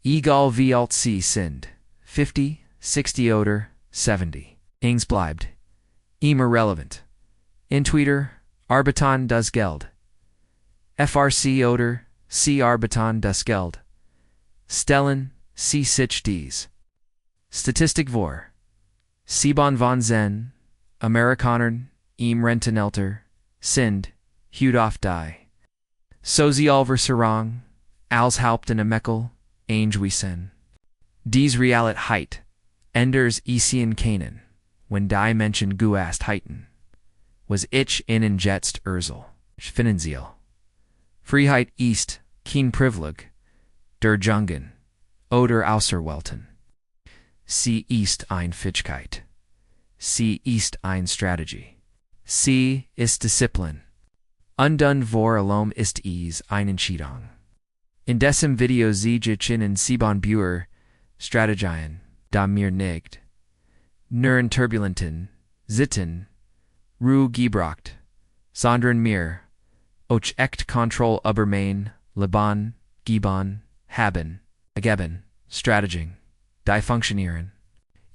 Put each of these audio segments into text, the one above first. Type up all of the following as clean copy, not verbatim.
Egal wie alt sie sind, 50, 60 oder 70. Ings bleibt immer relevant. Entweder arbeiten das Geld. FRC oder sie arbeiten das Geld. Stellen sie sich dies. Statistik vor. Sieben von zen, Amerikanern im Rentenalter sind heute auf die Sozialversicherung als Haupten Meckel eingewiesen. Dies Realität enders Isien kennen, wenn die Menschen guast heiten, was ich ihnen jetzt erzähl. Finanzielle. Freiheit ist kein Privileg der Jungen oder Auserwählten. Sie ist eine Fähigkeit. Sie ist eine Strategie. Sie ist Disziplin. Und vor allem ist es eine Entscheidung. In diesem Video sehe ich Ihnen 7 Bücher Strategien, da mir nicht nur in turbulenten Sitten Ruhe gebracht, sondern mir auch echt Kontrolle über mein Leben geben haben, ergeben, Strategien, die funktionieren.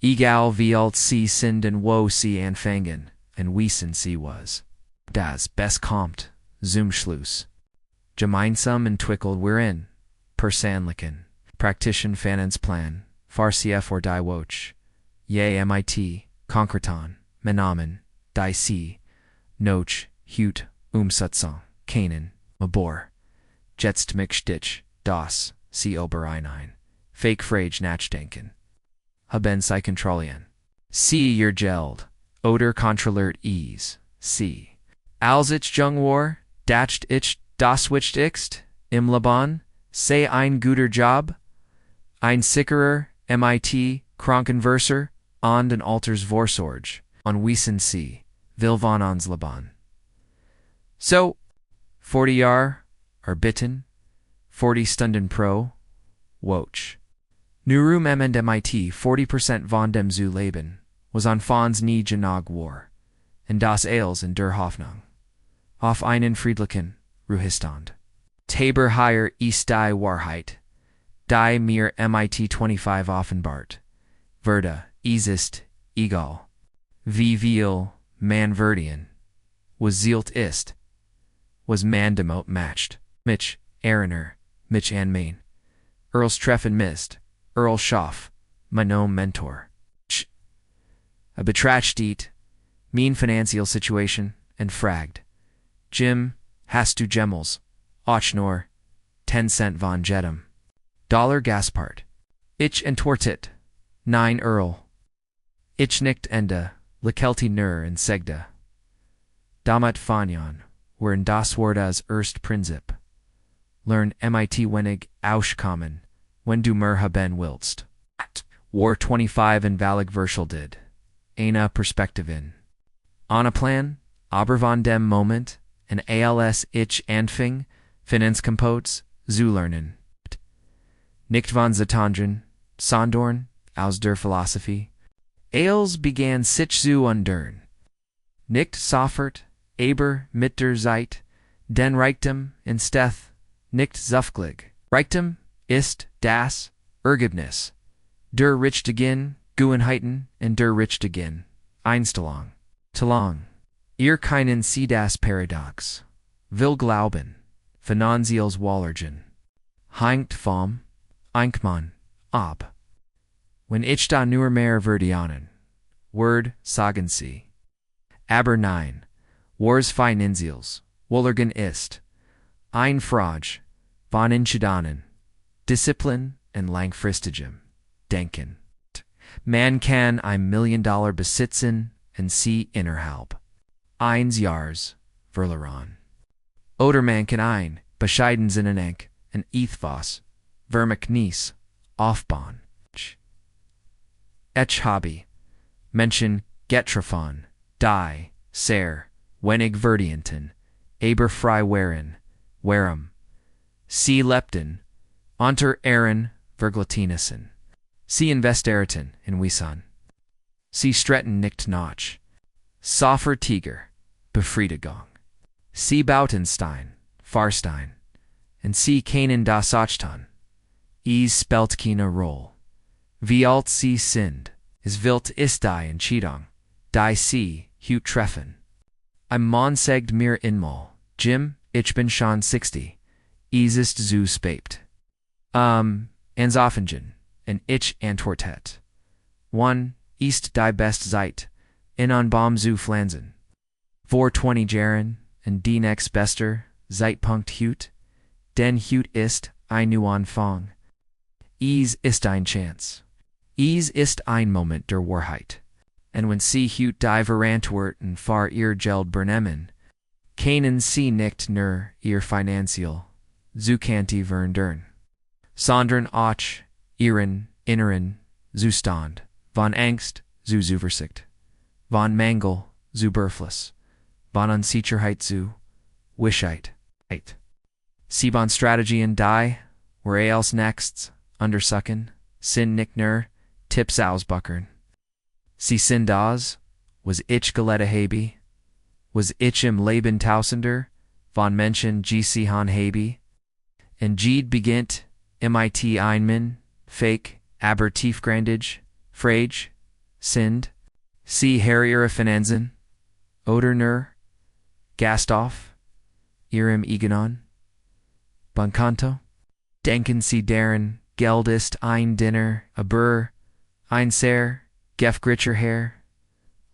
Egal wie alt sie sind und wo sie anfangen, und wissen sie was. Das Best kommt zum Schluss. Gemeinsam entwickelt wir persönlichen, praktischen Finanzplan, Farcf or die Woch, je mit, konkretan, Menamen, die sie, noch, hut, umsetzen, keinen, labor, jetzt mich dich, das, sie oberein, fake frage nachdenken. Haben sie kontrollieren. Sie ihr Geld, oder kontrolliert es, sie. Als ich jung war, dacht ich, das wichtigst, im Leben, sei ein guter Job, ein sicherer, mit, Krankenversicher, und ein Altersvorsorge, und wissen sie, will von uns Leben. So, 40 Jahre, erbitten, 40 Stunden pro Woche. Nurum und mit 40% von dem zu Leben, was anfangs nie genug war, und das alles in der Hoffnung auf einen friedlichen Ruhestand. Taber hier ist die Wahrheit, die mir mit 25 offenbart, werde, es ist egal, wie viel man verdienen, was zielt ist, was man demot matcht, mich erinnere, mich an mein, Earls treffen mist, Earl Schaff, mein Mentor. Betrachtet mein Finanzielle Situation und fragt, Jim, hast du Gemmels, auch nur 10 Cent von jedem Dollar Gaspart. Ich entwortet, 9 Earl. Ich nicht ende, lekelti nur und segde. Damit fanyan, weren das Wort als erst Prinzip. Learn mit wenig auskommen, wenn du mehr haben willst. War 25 invalid verschuldet. Eine Perspektivin. Anna Plan, aber von dem Moment, en als ich anfing, Finanzkompots zu lernen. Nicht von Zetangen, sondern aus der Philosophie. Als begann sich zu ändern. Nicht sofort, aber mit der Zeit, den Reichtum in Steth, nicht zufällig. Reichtum ist das Ergebnis der richtigen Gewohnheiten und der richtigen Einstellung. Talang. Ihr keinen sie das Paradox. Will glauben, finanzielles Wohlergehen. Hängt vom Einkmann ab. Wenn ich da nur mehr verdienen, Word sagen sie. Aber nein, wars finanzielles Wohlergehen ist ein Frage von Entscheidungen, Disziplin und langfristigem Denken. Man kann $1 Million besitzen und sie innerhalb eines Jahres verlieren. Oder man kann ein bescheiden Sinnenenk und etwas vermögnis aufbauen. Ich habe Menschen getroffen, die sehr wenig verdienten, aber frei waren, sie lebten unter ihren Verhältnissen. Sie investerten in Wissen. Sie stritten nicht nach. Sofortiger Befriedigung. Sie bauten Stein, Fahrstein, und sie kennen das Achtan. is spelt kina roll. Wie alt sie sind, is wilt ist die Entscheidung, die sie hut treffen. Im Monsegt mir inmal, Jim, ich bin schon 60, es ist zu spät. Ans Offengen, en ich antwortet. 1. Ist die best Zeit, in an Baum zu pflanzen. 420 Jahren, en die next bester, Zeitpunkt hut, den hut ist ein new Anfang. Es ist ein Chance. Es ist ein Moment der Wahrheit. En wenn sie hut die verantworten far ihr Geld bernehmen, keinen sie nicht nur ihr finanziell, Zukanti verndern. Sondern auch ihren inneren Zustand, von Angst zu Zuversicht, von Mangel zu Berfluss, von Unsicherheit zu Wishheit. Sie von Strategien die, where else next, undersucken, sin nicht nur, Tipps ausbuckern. Sie sind das, was ich gelette habe, was ich im Leben tausender, von Menschen gesehen habe, en Jed beginnt, mit einmin, fake, aber tiefgründig, frage, sind, sie ihre Finanzen, oder nur, Gastoff, ihrem Eigenon, Bankanto, denken sie deren, Geld ist ein Dinner, aber, ein sehr, gefgricher Herr,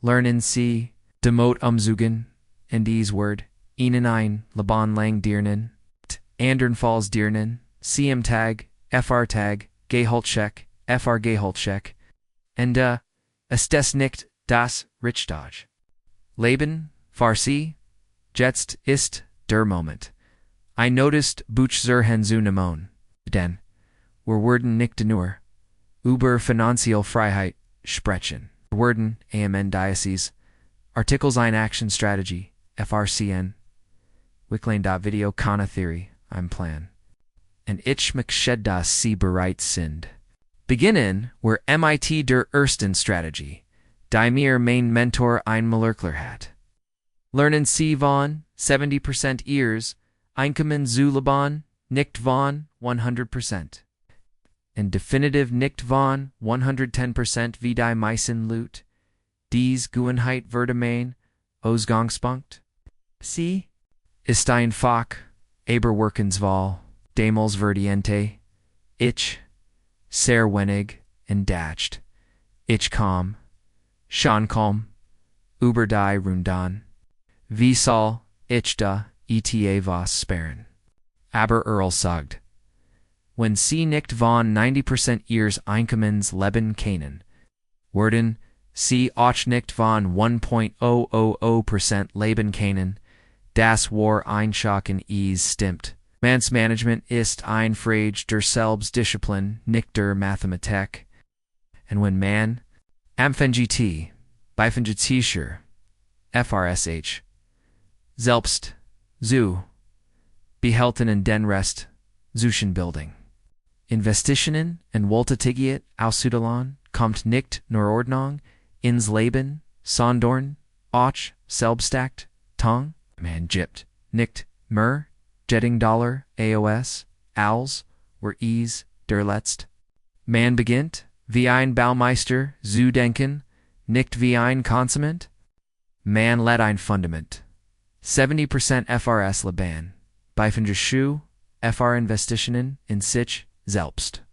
lernen sie, demot umzugen, in dies Wort, ihnen ein, Laban lang dirnen, andern falls dirnen, CM Tag, FR Tag, Gehaltscheck, FR Gehaltscheck, and ist es nicht das Richtige. Leben, Farsi, jetzt ist der Moment. Ein noticed Buch zur Henzunemon, denn wir werden nicht nur über finanzielle Freiheit sprechen. Wir werden AMN Diocese, Articles ein Action Strategy, FRCN, Wicklein.video Kana Theory, ein Plan. En ich möchte, dass sie bereit sind. Beginnen, where MIT der ersten Strategie, die mir mein Mentor einmal erklärt hat. Lernen sie von 70% ihres Einkommen zu leben, nicht von 100%. En definitiv nicht von 110% wie die meisten Leute, dies Gewohnheit würde mein Ausgangspunkt. Sie ist einfach, aber Wirkenswahl, damals verdiente, ich, sehr wenig, entdacht, ich kam, schon kaum, über die Rundan, wie soll ich da eta was sparen. Aber sagt, wenn sie nicht von 90% ihres Einkommens leben können, werden sie auch nicht von 1.000% leben können, das war ein Schocken es stimmt. Mans Management ist ein Frage der Selbstdisziplin, nicht der Mathematik. Und wenn man, amfengt, beifengetischer, FRSH, selbst, zu, behalten in den Rest, Zuschenbildung. Investitionen en Wohltätigkeit auszudelen, kommt nicht nur Ordnung ins Leben, sondern auch Selbstakt, Tong, man gibt nicht mehr jetting Dollar, AOS, als, were es, der Letzt. Man beginnt, wie ein Baumeister, zu denken, nicht wie ein Konsument. Man let ein Fundament. 70% FRS Laban, beifender Schuh, FR Investitionen in sich selbst.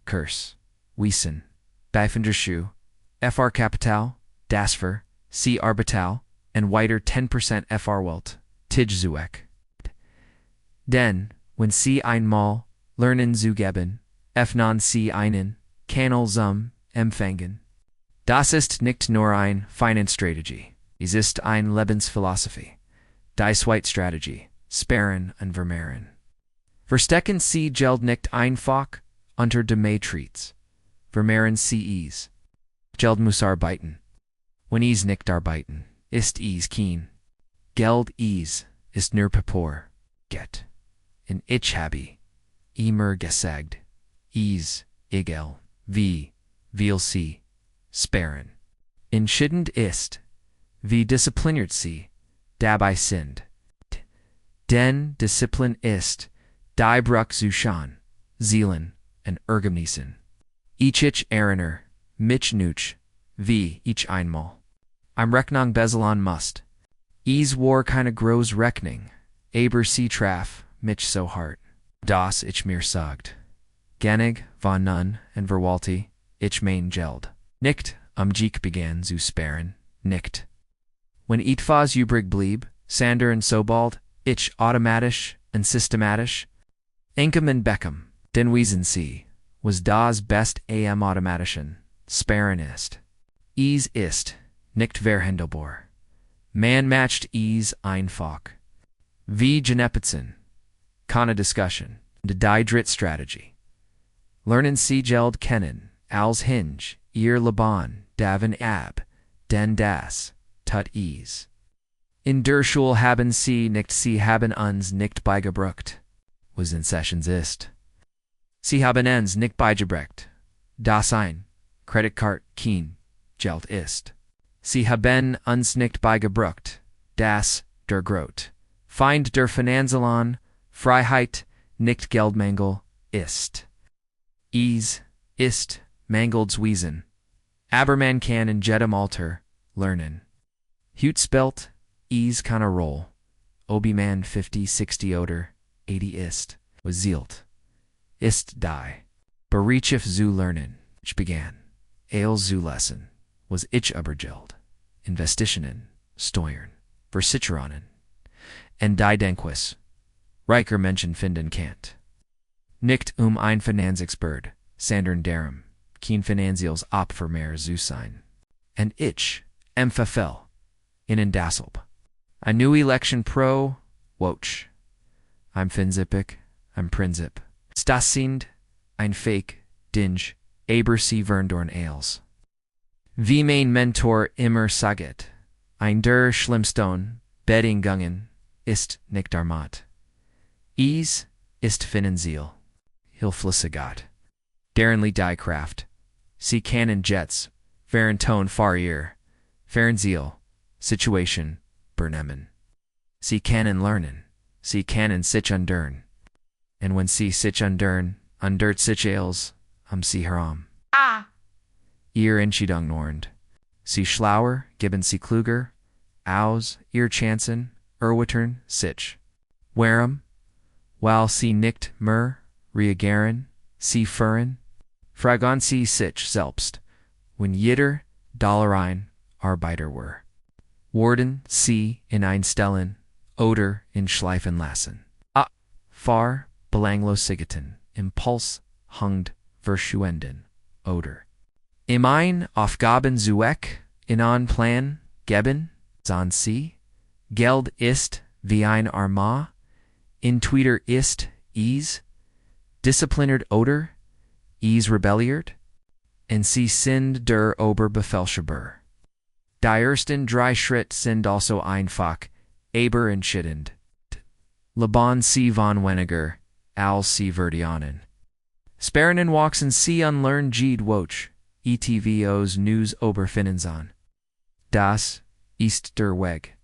Kurs, Wiesen, beifender Schuh, FR Kapital, Dasfer, C Arbital, and weiter 10% FR Welt, Tijzuek. Denn, wenn sie einmal lernen zu geben, öffnen sie einen Kanal zum Empfangen. Das ist nicht nur ein Finanzstrategie, es ist eine Lebensphilosophie. Die Zweitstrategie, Sparen und Vermehren. Verstecken sie Geld nicht einfach unter de Matrix. Vermehren sie es. Geld muss arbeiten. Wenn es nicht arbeiten, ist es kein Geld es ist nur Papier. Get. In ich habe immer gesagt, es egal wie viel sie sparen. Entscheidend ist, wie diszipliniert sie dabei sind. Denn Disziplin ist die Bruch zu schauen, Seelen and Ergebnissen. Ich erinnere mich nicht, wie ich einmal. I'm Rechnung bezahlen musst. Es war keine groß Rechnung, aber sie traf mich so hart, dass ich mir sagt. Genig von nun en verwalti, ich mein Geld. Nicht, Geek began zu sparen, nicht. When etwas übrig blieb, Sander und sobald, ich automatisch und systematisch, Enkem und Beckham, den Wiesen sie, was das best am automatischen, sparen ist. Es ist, nicht verhandelbar. Man macht es einfach. Wie Genepitzen, keine Discussion, die dritte Strategie. Lernen Sie Geld kennen, als Hinge, ihr Laban, davon ab, denn das, tut es. In der Schule haben Sie haben uns nicht beigebracht, was in Sessions ist. Sie haben uns nicht beigebracht, das ein Kreditkarte kein Geld ist. Sie haben uns nicht beigebracht, das der Grot, Feind der Finanziellen, Freiheit, nicht Geldmangel, ist. Es ist Mangelds Wesen. Aber man kann in jedem Alter lernen. Hut spelt, es keine Rolle, ob man 50, 60 oder 80 ist, was zielt. Ist die. Bereich zu lernen, ich begann. Zu lesson, was ich übergeld. Investitionen, Steuern, Versicherungen. En die Denkwas. Reicher Menschen finden kannt. Nicht ein Finanzexpert, sondern darum, kein Finanzielles Opfer mehr zu sein. En ich, verfell, in dasselb. A new election pro, woch. I'm finzippig, I'm prinzip. Das sind, ein Fake, Dinge, aber sie verndorn Ales. Wie mein Mentor immer saget, ein der Schlimmston, Bedingungen, ist nicht armat. Es ist Finanziell. Hilflosigkeit. Darenly die Kraft. Sie Cannon Jets, Ton Farier, Fernziel, Situation, Bernehmen. Sie Cannon lernen, Sie Cannon sich undern. And when Sie sich undern, undert sich Ales, Sie heram. Ihr Entscheidung nornd. Sie schlauer, geben Sie kluger, aus, ihr Chancen, erwittern, sich. Warum? Weil Sie nicht mehr, reagieren, Sie führen, fragen Sie sich selbst, wenn jeder Dollar Arbeiter war. Worden Sie in einstellen, oder in schleifen lassen. Far, belanglosigeten, Impuls, hungd, verschwenden, oder. Im ein Aufgaben zueck, in an Plan, geben, san Sie, Geld ist, wie ein Arma, Twitter ist, es, disciplinert oder, es rebelliert, en Sie sind der Oberbefehlshaber. Die ersten drei Schritt sind also einfach, aber entscheidend. Laban Sie von weniger, als Sie verdienen. Sparen wachsen Sie unlearn Jed woch, etvos News ober Finanzen. Das ist der Weg.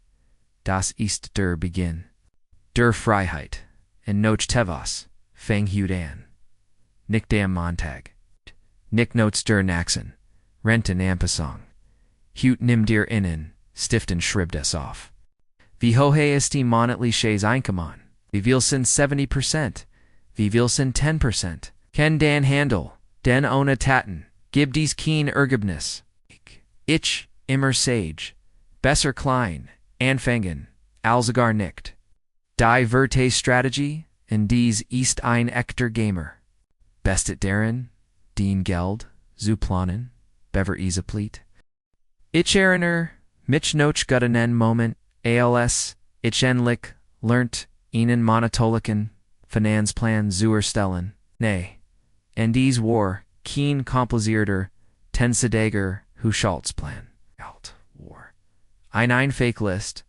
Das ist der Beginn. Der Freiheit. En noch tevas, fang hut an. Nicht am Montag. Nicht notes der Naxen. Renten Ampasong. Hut nimm dir innen, stiften schribt es auf. Wie hohe ist die monatliches Einkommen? Wie viel sind 70%? Wie viel sind 10%? Ken dan handel, den ohne Taten, gib dies kein Ergebnis. Ich, immer sage, besser klein, anfangen, als gar nicht. Die Verte Strategie, en dies ist ein echter Gamer. Bestet darin, dien Geld, zu planen, bever isoplet. Ich erinnere, mich noch gut an einen Moment, als ich endlich lernt, ihnen monatoliken Finanzplan zu erstellen. Nee, en dies war kein komplizierter, tensedager Haushaltsplan. Alt war. Ein fake List,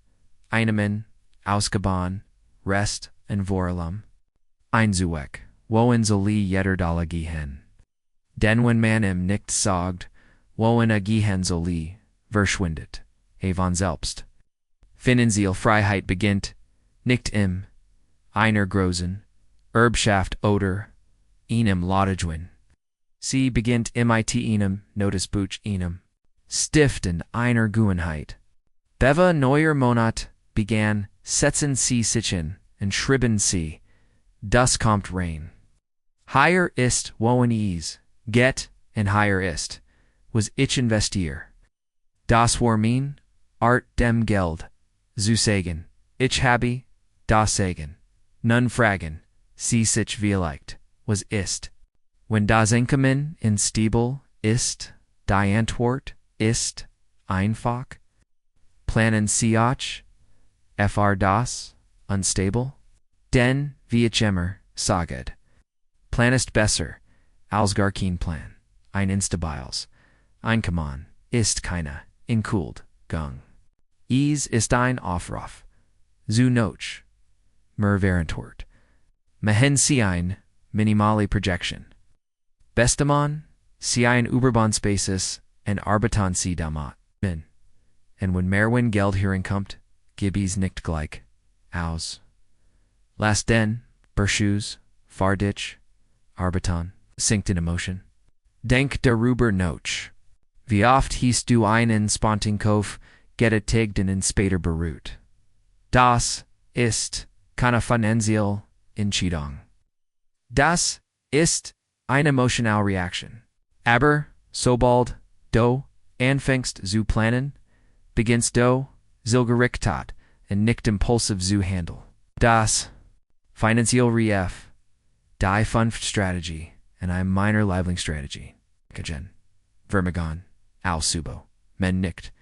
Einemann, Ausgaben, Rest en Vorlum. Einzueck, wohin soll jeder Dollar gehen? Denn wenn man nicht sagt, wohin gehen soll, verschwindet, von selbst. Finanzielle Freiheit beginnt, nicht einer großen Erbschaft oder einem Laudedwin. Sie beginnt mit einem Notizbuch einem Stift in einer Gewohnheit. Beva neuer Monat begann, setzen Sie sich hin und schreiben Sie, das kommt rein. Higher ist, wohin es geht, und higher ist, was ich investiere. Das war mein Art dem Geld zu sagen. Ich habe das Sagen. Nun fragen, Sie sich vielleicht, was ist. Wenn das Einkommen in Stiebel ist, die Antwort ist einfach. Planen Sie euch, fr das unstable? Denn, wie ich immer sage, Plan ist besser als gar kein Plan. Ein instabiles Einkommen ist keine Entschuldigung. Es ist ein Aufruf zu noch mehr Verantwortung. Machen Sie ein minimale Projection. Bestemann, Sie ein Überbandsbasis und arbeiten Sie damit. Und wenn mehr Geld hereinkommt, gib es nicht gleich aus. Lass den Berschuss, fahr dich, arbeiten, sinkt in Emotion. Denk darüber nach. Wie oft hast du einen Spontankauf getätigt und später bereut? Das ist keine finanzielle Entscheidung. Das ist eine emotionale Reaktion. Aber sobald du anfängst zu planen, beginnst du zielgerichtet und nicht impulsiv zu handeln. Das Finanzielle Reif, die fünfte Strategie und eine meiner Lieblingsstrategien. Kajen, Vermagon, Subo, men nicht,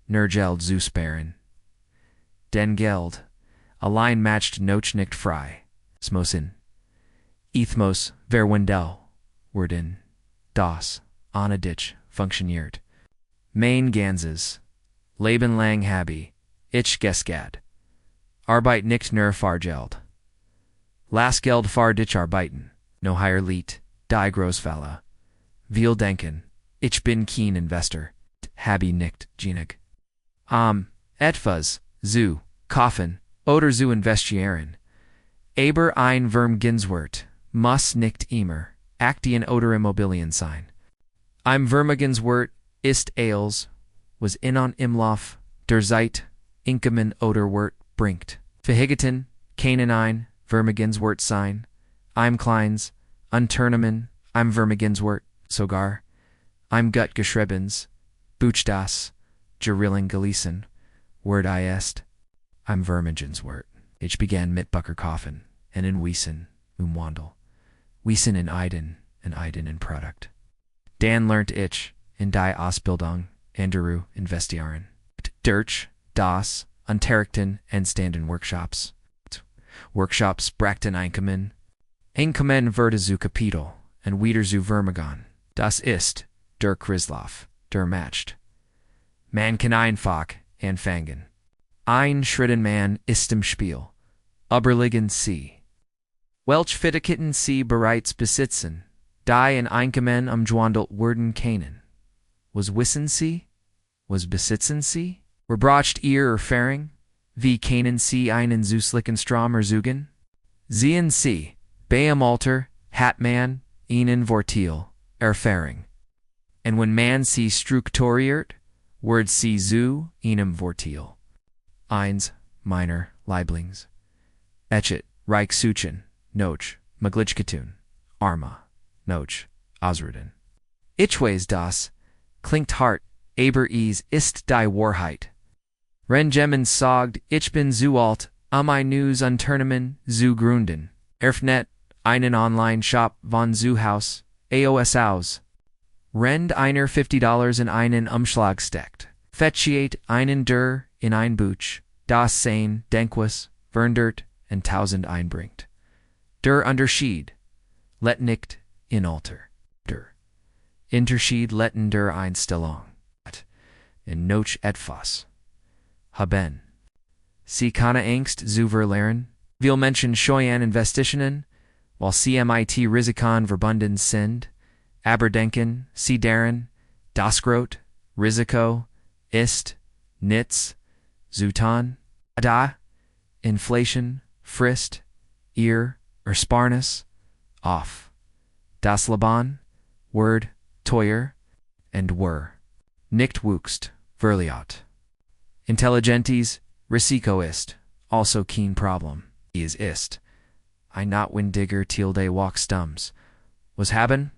nur Geld zu sparen. Den Geld allein matcht noch nicht frei. Smosin. Ethmos verwendel worden. Das, ohne Dich, funktioniert. Mein ganzes Leben lang habe ich gesagt. Arbeit nicht nur für Geld. Lass Geld für dich arbeiten. No higher Lied, die Großfälle. Viel denken. Ich bin kein Investor. Habe nicht genig. Etwas zu kaufen oder zu investieren. Aber ein Vermögenswert muss nicht immer Aktien oder Immobilien sein. Ein Vermögenswert ist alles, was in im Lauf der Zeit Einkommen oder Wert bringt. Verhigeten keinen ein Vermögenswert sein. Ein kleines Unternehmen, ein Vermögenswert sogar. Ein gut geschriebenes Buch das Gerillen gelesen Word ist. Ein Vermögenswert. Ich begann mit Bucker kaufen und in Wiesen Wandel. Wiesen in Eiden in Produkt. Dan lernt ich in die Ausbildung Andrew investieren. Durch das Unterrichten entstanden Workshops. Workshops brachten Einkommen. Einkommen wurde zu Kapital und wieder zu Vermögen. Das ist der Kreislauf, der matcht. Man kann einfach anfangen. Ein Schrittenmann ist im Spiel. Überlegen Sie. Welch Fähigkeiten Sie bereits besitzen, die in Einkommen umgewandelt werden können. Was wissen Sie? Was besitzen Sie? Wo braucht ihr Erfahrung? Wie können Sie einen süßlichen Strom ersuchen? Sehen Sie, beim Alter hat man Ihnen Vorteil, Erfahrung. Und wenn man sie strukturiert, wird sie zu einem Vorteil. Eins meiner Lieblings. Echet, reich suchen, noch, Maglichkatun, Arma, noch, Ausreden. Ich weiß das, klingt hart, aber es ist die Wahrheit. Renjemen sagt, ich bin zu alt, ein neues Unternehmen zu gründen. Erfnet, einen Online-Shop von zu Haus, AOS aus. Rend einer $50 in einen Umschlag steckt. Fetchiet einen in ein Buch, das sein Denkwes, verndert und 1000 einbringt. Der Unterschied, let nicht in Alter. Der Unterschied letten der Einstellung. In noch etwas. Haben. Sie keine Angst zu verlieren. Viele Menschen scheuen Investitionen, weil sie mit Risiken verbunden sind. Aber denken Sie daran, das große Risiko ist nichts zu tun. Da Inflation frisst ihr Ersparnis auf. das Leben, word, teuer, and were. Nicht wuchst, verliot. Intelligentes, Risiko ist, also keen problem, ist. I not windiger tilde wachstums. Was haben,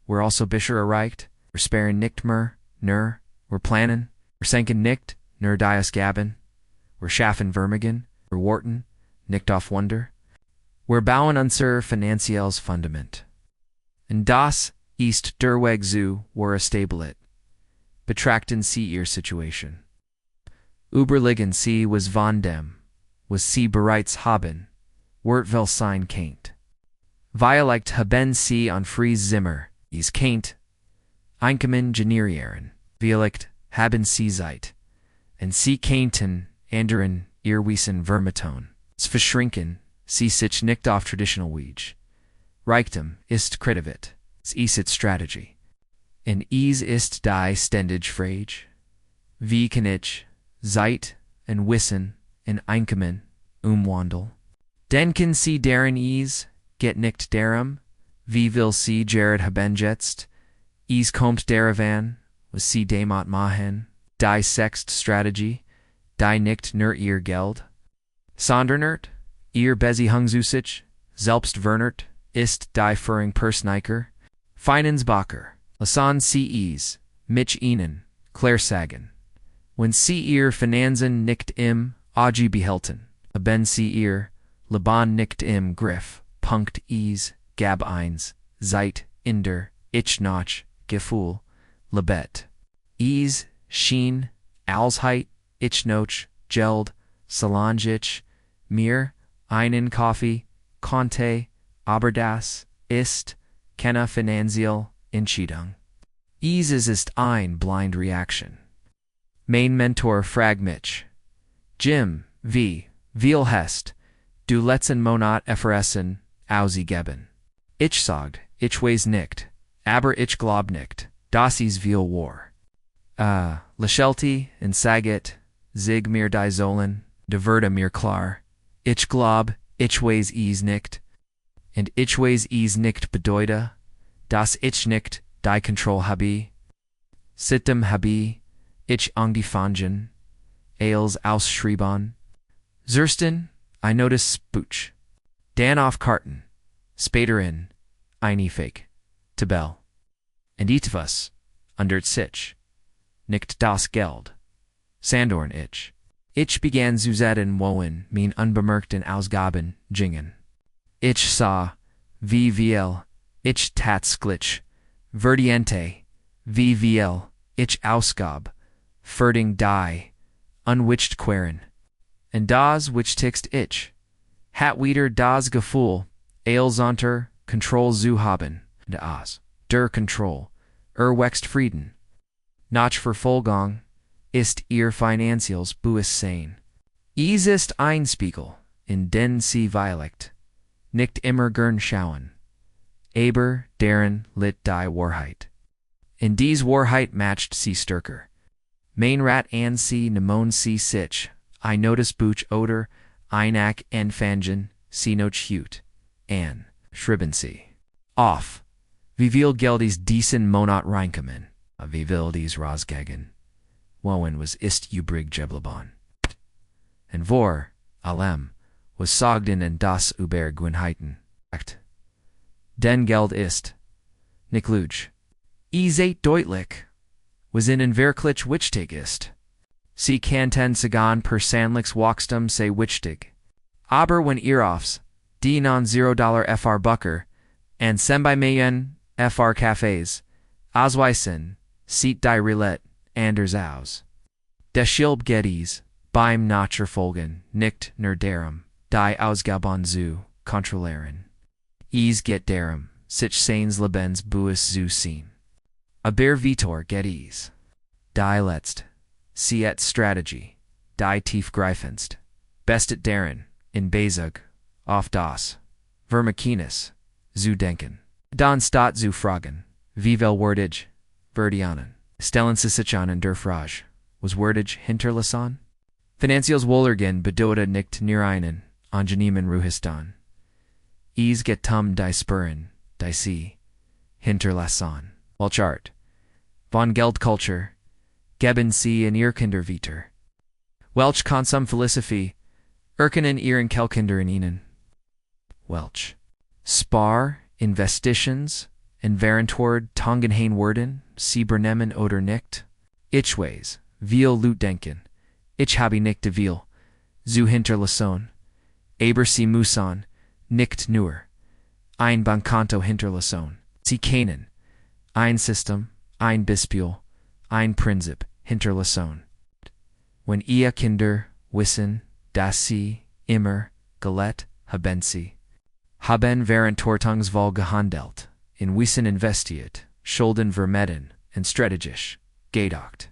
we're also bisher erreicht, we're sparen nicht mehr, we're planen, we're senken nicht, dias gaben, we're schaffen vermigen, we're warten, nicht auf Wunder, we're bauen unser Finanzielles Fundament. And das ist der Weg zu, were establet. Betrachten Sie Ihr Situation. Überlegen Sie was von dem, was Sie bereits haben, wird wel sein kennt. Vielleicht haben Sie an Fries Zimmer, kennt, Einkommen generieren, vielleicht haben Sie Zeit, und Sie kennten anderen Irrwissen Vermiton, verschrinken, Sie sich nicht auf traditional Wege. Reichtum ist kreativit, ist Strategie. Und ist die ständige Frage, wie kann ich Zeit und Wissen und Einkommen umwandeln? Denken Sie daran geht nicht darum, wie will Sie Jared haben jetzt? Kommt darauf was Sie damit machen, die sechste Strategie, die nicht nur Ihr Geld, sondern Ihr Beziehung zu sich, selbst vernert, ist die Führung persönlicher, Finanzbacher, lassen Sie mich Ihnen klar sagen. Wenn Sie Ihr Finanzen nicht im Auge behalten, haben Sie Ihr Leben nicht im Griff. Punkt gab eins, Zeit in der ich noch Gefühl, lebet. Schien, Alsheit, ich noch Geld, solange ich mir einen Kaffee, konnte, aber das ist keine finanzielle Entscheidung. Es ist ein blind Reaction. Mein Mentor fragt mich, Jim, wie viel hast du letzten Monat Efferessen ausgegeben? Ich sagt, ich weiß nicht, aber ich glaub nicht, dass es viel war. Lächelte und saget, sig mir die Zollen, de Wörter mir klar, ich glaub, ich weiß es nicht, und ich weiß es nicht bedeutet, dass ich nicht die Kontrolle habe. Seitdem habe ich angefangen, als ausschreiben. Zersten, I notice Spooch. Dan auf Karten, später in, eine Fake, Tabelle. Und etwas, under sich, nicht das Geld. Sandorn ich. Ich begann zu sehen wohin mein unbemerkten Ausgaben gingen. Ich sah, wie viel ich tatsächlich, verdiente, wie viel ich ausgab, verding die, unwicht queren. Und das wichtigst ich, hat wieder das Gefühl, als Kontroll zu haben, und der Kontroll, wächst Frieden. Nach Verfolgung ist ihr Finanzielles Bewusstsein. Es ist ein Spiegel, in den Sie vielleicht nicht immer gern schauen, aber darin litt die Wahrheit. In dies Wahrheit matcht Sie stärker. Mein Rat an Sie nemon Sie sich, I notice Buch oder Einak Anfangen, Sie noch hut, an, schreiben Sie. Auf, wie viel Geld ist diesen Monat reinkommen, wie viel dies rausgegen. Wohin was ist übrig geblieben? Und vor allem, was sagt Ihnen das über Gewohnheiten? Denn Geld ist, nicht Lüge. Es seht deutlich, was Ihnen wirklich wichtig ist. Sie kannten sogar persönliches Wachstum sehr wichtig. Aber wenn ihr aufs, die non $0 FR Bucker, and sembei Million FR Cafés, ausweisen, sieht die Roulette anders aus. Deshalb geht es, beim Nachverfolgen, nicht nur darum, die Ausgaben zu kontrollieren. Es geht darum, sich seines Lebens bewusst zu sein. Aber Vitor geht es. Die letzte, sie Strategie, die tiefgreifendst, bestet darin, in Bezug, auf das, Vermakines, zu denken. Dann statt zu fragen, wie viel wordage, verdienen, stellen Sie sich an der Frage, was wordage hinterlassen? Finanzielles Wohlergehen bedeutet nicht nur einen, angenehmen Ruhestand. Es geht die Spüren, die Sie, hinterlassen. Welchart. Von Geldkultur. Geben sie in ihr Kinder weiter. Welch konsum Philosophie. Erkennen ihren Kelkinder in ihnen. Welch. Spar, Investitions, en Verantwoord Tongenhain worden, sie bernemen oder nicht. Ichways, viel Lutdenken. Ich habe nicht de viel. Zu hinterlassen. Aber sie müssen, nicht nur. Ein Bankkonto hinterlassen. Sie kennen. Ein System, ein Beispiel, ein Prinzip hinterlassen. Wenn ihr Kinder wissen, dass sie immer Geld haben sie. Haben Verantwortungsvoll gehandelt, in Wissen investiert, Schulden vermieden, und strategisch gedacht.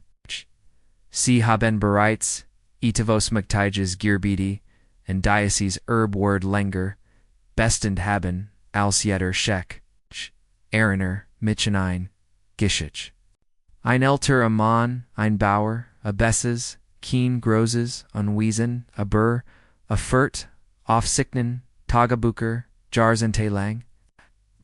Sie haben bereits etwas Mächtiges Gerbidi, und Diocese Word länger, bestend haben, als jeder Scheck, Erinner, Mitchen ein, Geschich. Ein älterer Mann, ein Bauer, a Besses, Keen Groses, Unwiesen, a Burr, a Furt, Aufsichten, Tagebucher, Jahrzehntelang,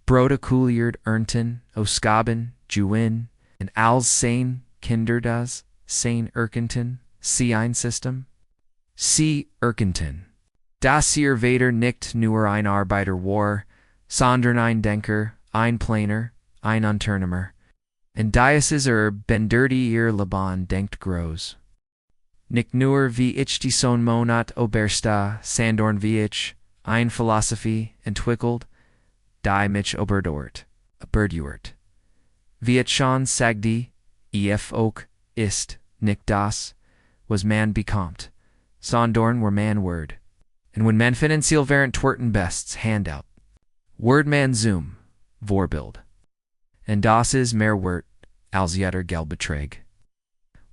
Broda Cooliard Ernten, Oskaben, Juin, and als sein Kinderdas, sein Erkenten, sie ein System? Sie Erkenten. Das ihr Vader nicht nur ein Arbeiter war, sondern ein Denker, ein Planer, ein Unternehmer. Und dieses bendirty ihr Leben denkt groß. Nicht nur wie ich die Son Monat obersta, Sandorn wie ich, ein Philosophie entwickelt, die mich oberdort. Wie ich schon sagte, auch ist, nicht das, was man bekommt, sondern war man word. Und wenn man finanziell verantworten bests handout, word man zoom, Vorbild. Und das ist mehr wert, als jeder Geldbeträg.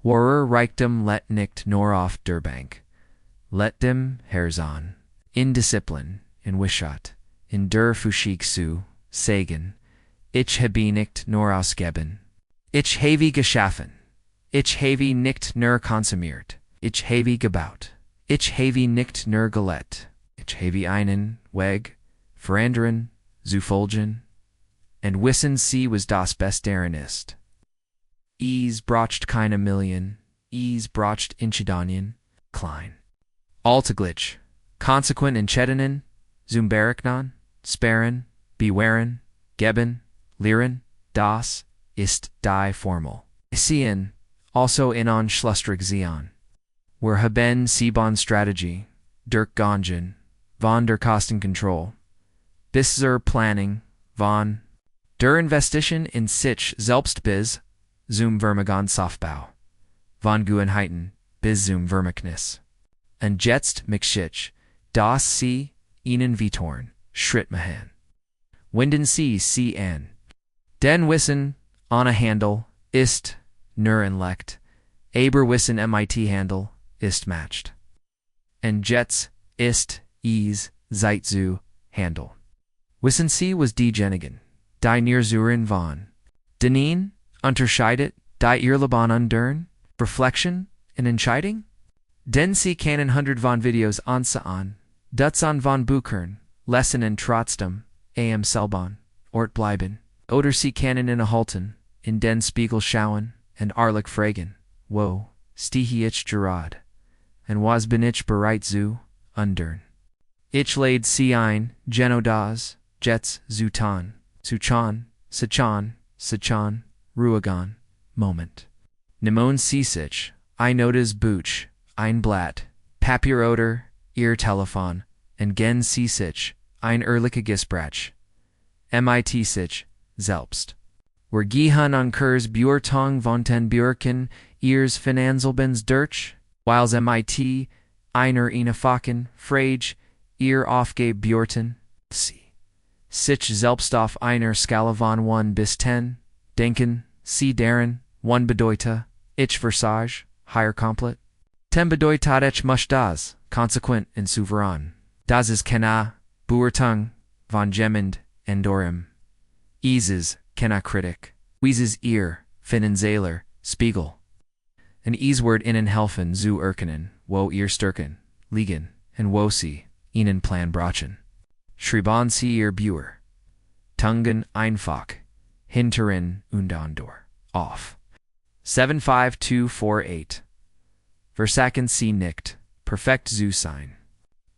Wahrer Reichtum let nicht nur auf der Bank, let dem herzahn, in Disziplin, in Wishat, in der Fushik zu, sagen, ich habe nicht nur ausgeben. Ich habe geschaffen. Ich habe nicht nur konsumiert. Ich habe gebaut. Ich habe nicht nur gelebt. Ich habe einen Weg, verändern, zu folgen, und wissen sie was das Beste ist. Es braucht keine Million, es braucht Inchidanien, klein. Alltäglich, konsequent entscheidungen, zum Berechnen, sparen, bewähren, geben, lehren, das ist die Formel. Sehen, also in Schlussstrich sehen. Wir haben Sieben Strategie, durch Gangen, von der Kostenkontrolle, bis zur Planning, von der Investition in sich selbst bis zum Vermögensaufbau, von Gewohnheiten bis zum Vermächtnis. Und jetzt mich, dass sie ihnen vitorn, Schritt machen. Wenden sie an. Denn Wissen, ohne Handel, ist nur ein Lecht, aber Wissen mit-Handel ist matched. Und jetzt ist Zeit zu Handel. Wissen sie was diejenigen, die Nirzuren von Denin unterscheidet, die ihr Leben undern, Reflection und Entscheidung? Denn sie kennen 100 von Videos ansehen, Dutzend von Büchern, lesen und trotzdem, am selben Ort bleiben. Oder sie kennen innehalten, in den Spiegel schauen, und ehrlich fragen, wo stehe ich gerade? Und was bin ich bereit zu undern? Ich lade sie ein, das, jetzt zu tun, sichan, ruhigen Moment. Nimon sie sich, ein notes Buch, ein Blatt, Papier oder ihr Telefon, und gen sie sich, ein ehrliches Gespräch. Mit sich selbst. Wir gehen an Kurs Björtong von den Björken ihres Finanzlebens durch, whiles mit einer einfachen Frage ihr aufgebjörten, sie. Sich selbst auf einer Skala von 1 bis 10, denken, sie deren, 1 bedeutet, ich versage, higher komplett. 10 bedeutet ich muss das, konsequent und souverän. Das ist keine Beurteilung von jemand anderem. Ist keine Kritik. Ist ihr Finanzieller Spiegel. Und wird ihnen helfen zu erkennen, wo ihr Stärken liegen, und wo sie ihnen Plan brauchen. Schreiben sie ihr Bücher. Tungen einfach. Hinteren Undandor. Off. 75248. Versaken sie nicht. Perfekt zu sein.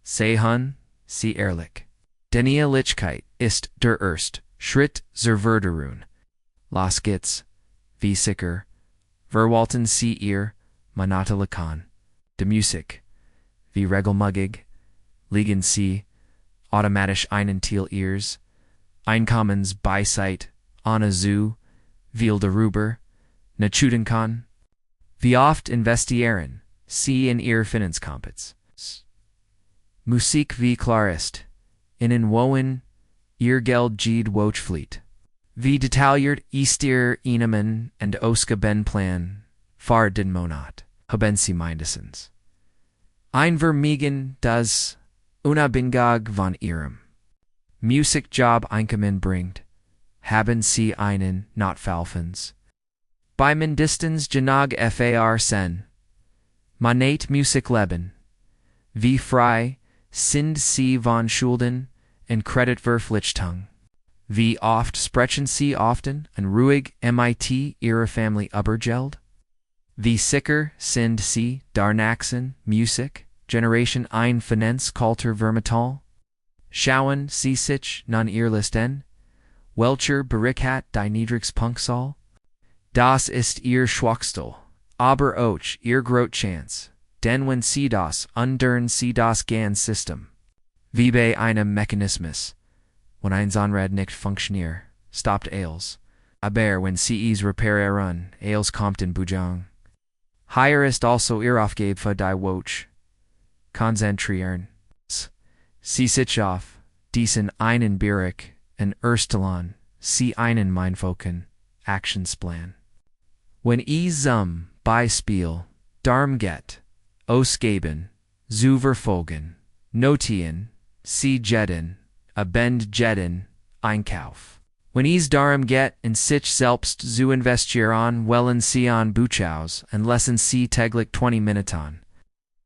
Sehen, sie ehrlich. Die Lichkeit ist der erste Schritt zur Veränderung. Los geht's. Wie sicher. Verwalten sie ihr Manatelikan. De Musik. Wie regelmäßig. Liegen sie automatisch einen Teil ihres Einkommens beiseite, ohne zu viel darüber nachzudenken kann. Wie oft investieren sie in ihr Finanzkompetenz? Musik wie klar ist, in wohin ihr Geld geht flieht. Wie detailliert ist ihr Einnahmen und Ausgabenplan für den Monat, haben sie mindestens ein Vermögen, das unabhängig von ihrem Musikjob Einkommen bringt, haben sie einen Notfallfonds. Bei mindestens genug FAR sen. Manet Musik leben. Wie frei sind sie von Schulden und Kreditverpflichtungen? Wie oft sprechen sie often und ruhig mit ihrer Familie über Geld? Wie sicher sind sie der nächsten Musik Generation ein Finanzkultur vermitteln? Schauen sie sich nun ihr Listen? Welcher Bereich hat die Niedrigpunktzahl? Das ist ihr Schwachstel, aber auch ihr Großchance, denn wenn sie das ändern sie das ganze System. Wie bei einem Mechanismus, wenn ein Zahnrad nicht funktioniert, stoppt alles, aber wenn sie es reparieren, alles kommt in Bewegung. Hier ist also ihr Aufgabe für die Watch. Konzentrieren. Sie sich auf diesen einen Bereich und erstellen sie einen Mindfoken Actionsplan. Wenn es Beispiel darum geht, ausgeben, zu verfolgen, notieren, sie jeden, abend jeden Einkauf. Wenn es darum geht, in sich selbst zu investieren, wollen sie an Buchaus und lassen sie täglich 20 Minuten.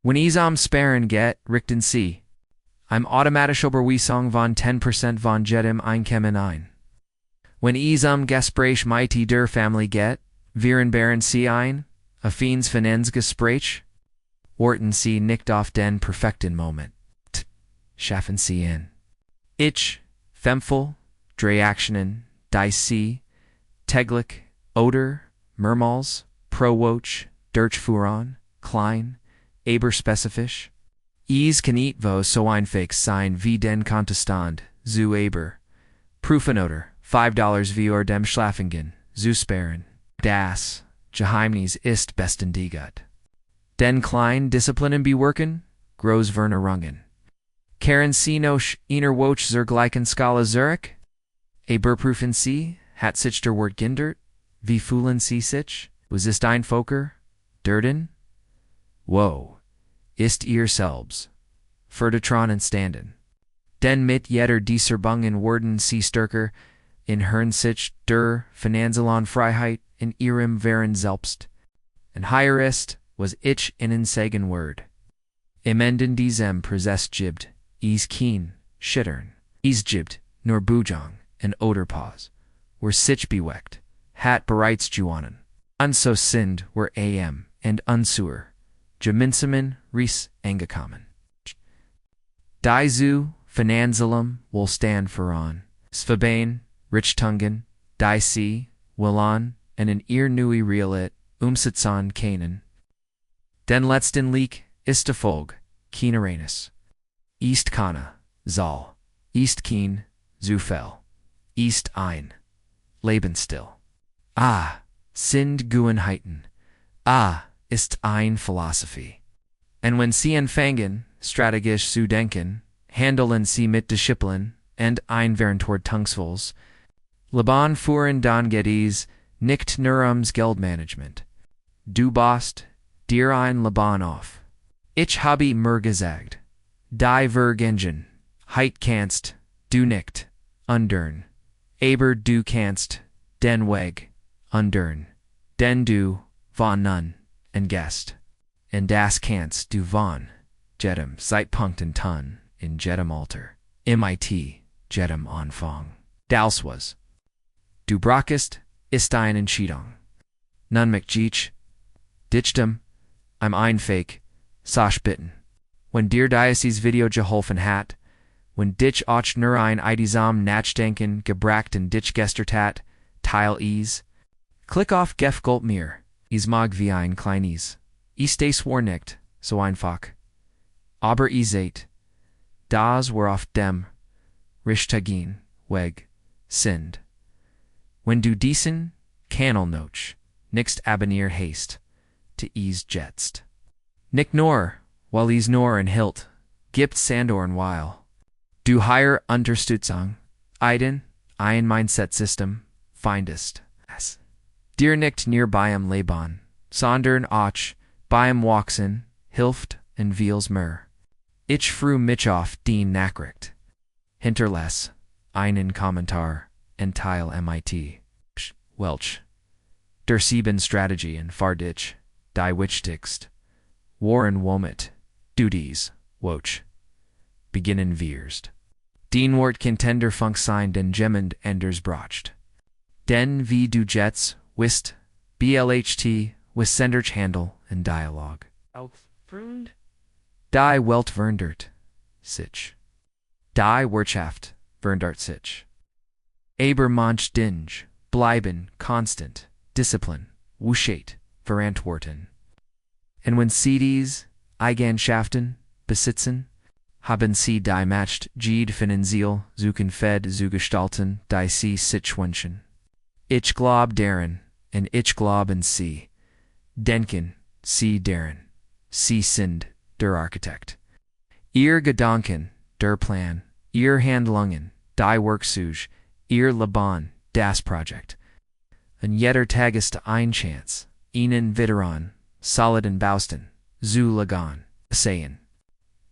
Wenn es Sparen geht, richten sie automatische Überweisung von 10% von jedem Einkommen ein. Wenn es Gespräch mit der Familie geht, vereinbaren sie ein affines Finanzgespräch, warten sie nicht auf den perfekten Moment. Schaffen sie ihn. Ich, Fempfel, Reaktionen, die sie täglich oder mehrmals pro Woche durchführen, klein, aber spezifisch. Es kann etwa so einfach sein wie den Kontostand, zu aber prüfen oder $5 wie dem Schlafingen, zu sparen. Das Geheimnis ist bestendiget. Den kleinen Disziplinen bewerken, groß Veränderungen. Kehren Sie noch einer Woche zur gleichen Skala zurück? Aber prüfen Sie, hat sich der Wort geändert? Wie fühlen Sie sich? Was ist ein Foker? Durden? Wo ist ihr selbst? Vertrauen standen. Denn mit jeder dieser Bungen werden Sie stärker in Hinsicht der finanziellen Freiheit in Ihrem Wahren Selbst. Und hier ist, was ich Ihnen sagen werde. Im Enden diesem Prozess gibt es kein Schittern. Es gibt nur Bujang und Oderpause, wo sich bewegt, hat bereits gewonnen. Und so sind wir und unsere gemeinsamen Reis angekommen. Diese Finanziellen Wohlstand voran, Svabain, Richtungen, die sie wollen und in ihr neue Realität umsetzen können. Den letzten Leak ist Erfolg, kein Reines. Ist keine, soll, ist kein, Zufall, ist ein Lebensstil. Sind Gewohnheiten. Ist ein Philosophie. Und wenn sie anfangen, strategisch zu denken, handeln sie mit Disziplin und Einwärntordtungsvols. Leben führen dann geht es nicht nur ums Geldmanagement. Du baust dir ein Leben auf. Ich habe mir gesagt, die Vergingen, heit kannst du nicht ändern, aber du kannst den Weg ändern, denn du von nun entgehst. Und das kannst du von jedem Zeitpunkt an in jedem Alter, mit jedem Anfang. Das was Du brauchst, ist eine Entscheidung. Nun mich Dichtem, I'm ein Fake, Sosh bitten. When dir Diocese Video geholfen hat, when Dich auch nur ein Idisam Nachdenken gebracht und Dich gestert hat, Teil is. Klick auf Gef Gold mir, is mag wie ein kleines. Ist war nicht, so einfach. Aber ihr seht, das war auf dem richtigen Weg sind. Wenn du diesen Kanal noch nicht abonniert hast, to ease jetst. Nicht nur, weil is nur ein Hilt, gibt Sandorn weil. Du higher Unterstützung, ein Mindset-System, findest es. Dir nicht nearbyem Leben, sondern auch beim Wachsen, hilft und vieles mehr. Ich freu mich auf den Nachricht. Hinterlass einen Kommentar und teil mit. Welch. Der 7 Strategien für dich, die wichtigst. Warren womit, du dies, woch. Beginnen wirst. Den Wort Contender Funk sein den Gemmend Enders bracht. Den wie du jets, wist, blht, with senderch handle and dialogue. Aufgrund. Die Welt verndert, sich. Die Wirtschaft verndert sich. Aber manch dinge, bleiben, constant, Disziplin, wuschet, verantworten. Und wenn sie dies, Eigenschaften, besitzen, haben sie die matcht, Jede finanziell, suchen fed, zu gestalten, die sie sich wünschen. Ich glaub daran, und ich glaub in sie. Denken, sie daran. Sie sind der Architekt. Ihr Gedanken, der Plan, ihr Handlungen, die Werkzeuge, ihr Leben, das Projekt. Und jeder Tag ist ein Chance, ihnen wiederan, soliden Bausten, zu lagan, sehen.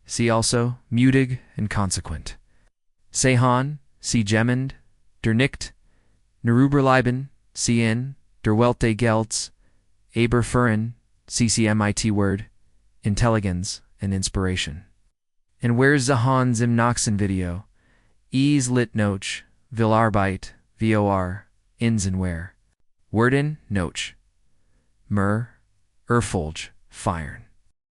Sie also, mutig und konsequent. Sehan, sie gemmend, der nicht, nerüberleiben, sie in, der Welt des Gelds, aber führen, CCMIT Word, Intelligenz and Inspiration. And where's the Hans im Noxen Video? Ease lit noch, will Arbeit, VOR, ins and where. Worden, noch. Mer, Erfolg, feiern.